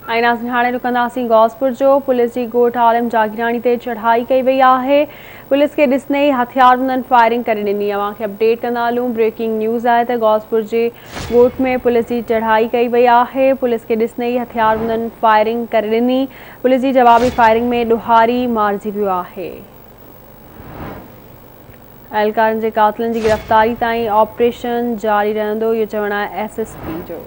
नाज़रीन हाणे रुकंदासीं गौसपुर जो। पुलिस की ॻोठ आलम जागीरानी ते चढ़ाई कई वई आहे। पुलिस के ॾिसंदे ई हथियारबंदनि फायरिंग करे ॾिनी। अव्हांखे अपडेट कंदा हलूं। ब्रेकिंग न्यूज़ आहे त गौसपुर जे ॻोठ में पुलिस की चढ़ाई कई वई आहे। पुलिस के ॾिसंदे ई हथियारबंदनि फायरिंग करे ॾिनी। पुलिस की जवाबी फायरिंग में ॾोहारी मारिजी वियो आहे। एहलकारनि जे कातिलनि की गिरफ़्तारी ताईं ऑपरेशन जारी रहंदो, इहो चवणु आहे SSP जो।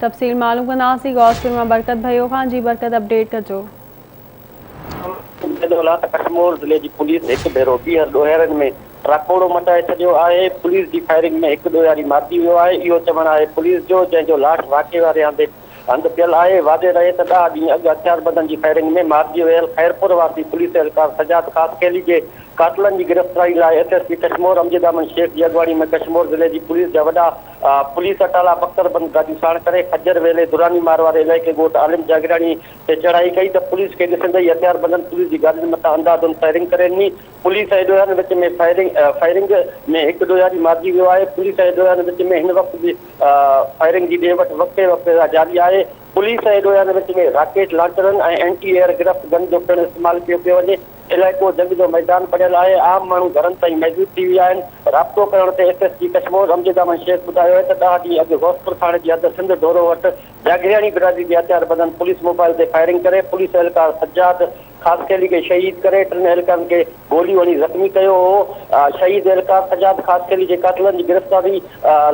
तफ़सील मालूम कंदासीं गौसपुर में बरकत भयो खान। जी बरकत, अपडेट कजो। कशमोर ज़िले की पुलिस एक भेरो ॿीहर ॾोहिरनि में ट्राकोड़ो मचाए छॾियो आहे। पुलिस की फायरिंग में हिकु ॾोहियारी मारिजी वियो आहे, इहो चवणु आहे पुलिस जो, जंहिंजो लाश वाक़े वारे हंधि पियल आहे। वादे रहे त 10 ॾींहं अॻु हथियारबंदनि की फायरिंग में मारिजी वियल खैरपुर वासी पुलिस एहलकार सजाद खासकेली के कातिलनि की गिरफ़्तारी लाइ SSP कशमोर अमजद अहमद शेख की अॻुवाणी में कशमोर ज़िले की पुलिस जा वॾा पुलिस अटाला बख्तरबंद गाॾियूं साण करे खजर वेले दुरानी मार वारे इलाइक़े ॻोठ आलिम जागीरानी ते चढ़ाई कई त पुलिस के ॾिसंदे ई हथियारबंदनि पुलिस की गाॾियुनि मथां अंधाधुंध फायरिंग करे ॾिनी। पुलिस ऐं ॾोहिरनि विच में फायरिंग में हिकु ॾोहियारी मारिजी वियो आहे। पुलिस ऐं ॾोहिरनि विच में हिन वक़्त जी फायरिंग जी ॾे वठि वक़्ते जारी आहे। पुलिस ऐं ॾोहिरनि विच में राकेट लॉन्चरनि ऐं एंटी एयर गिरफ्त गन जो पिणु इस्तेमालु कयो पियो वञे। इलाइक़ो जंग जो मैदान बणियल आहे। आम माण्हू घरनि ताईं महदूद थी विया आहिनि। राब्तो करण ते SSP कशमोर अमजद अहमद शेख ॿुधायो आहे त 10 ॾींहं अॻु गौसपुर थाणे जी हद सिंध डोरो वटि जागीरानी बिरादरी जे हथियारबंदनि पुलिस मोबाइल ते फायरिंग करे पुलिस एहलकार सजाद खासकेली के शहीद करे 3 एहलकारनि के गोली वणी ज़ख़्मी कयो हो। शहीद एहलकार सजाद खासकेली के कातिलनि की गिरफ़्तारी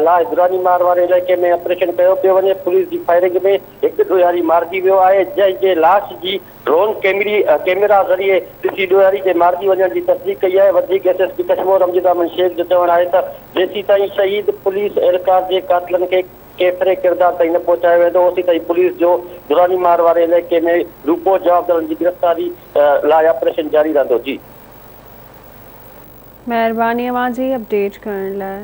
लाइ दुरानी मार वारे इलाइक़े में ऑपरेशन कयो पियो वञे। पुलिस की फायरिंग में हिकु ॾोहियारी मारिजी वियो आहे, जंहिंजे लाश जी ड्रोन कैमरा ज़रिए ॾिसी ॾोहियारी जे मारिजी वञण जी तस्दीक कई आहे। वधीक SSP कशमोर अमजद अहमद शेख जो चवणु आहे त जेसीं ताईं शहीद पुलिस एहलकार जे कातिलनि खे केतिरे किरदार ताईं न पहुचायो वेंदो, ओसीं ताईं पुलिस जो दुरानी मार वारे इलाइक़े में रूपो जवाबदारनि की गिरफ़्तारी लाइ ऑपरेशन जारी रहंदो। जी महिरबानी अव्हां जी अपडेट करण लाइ।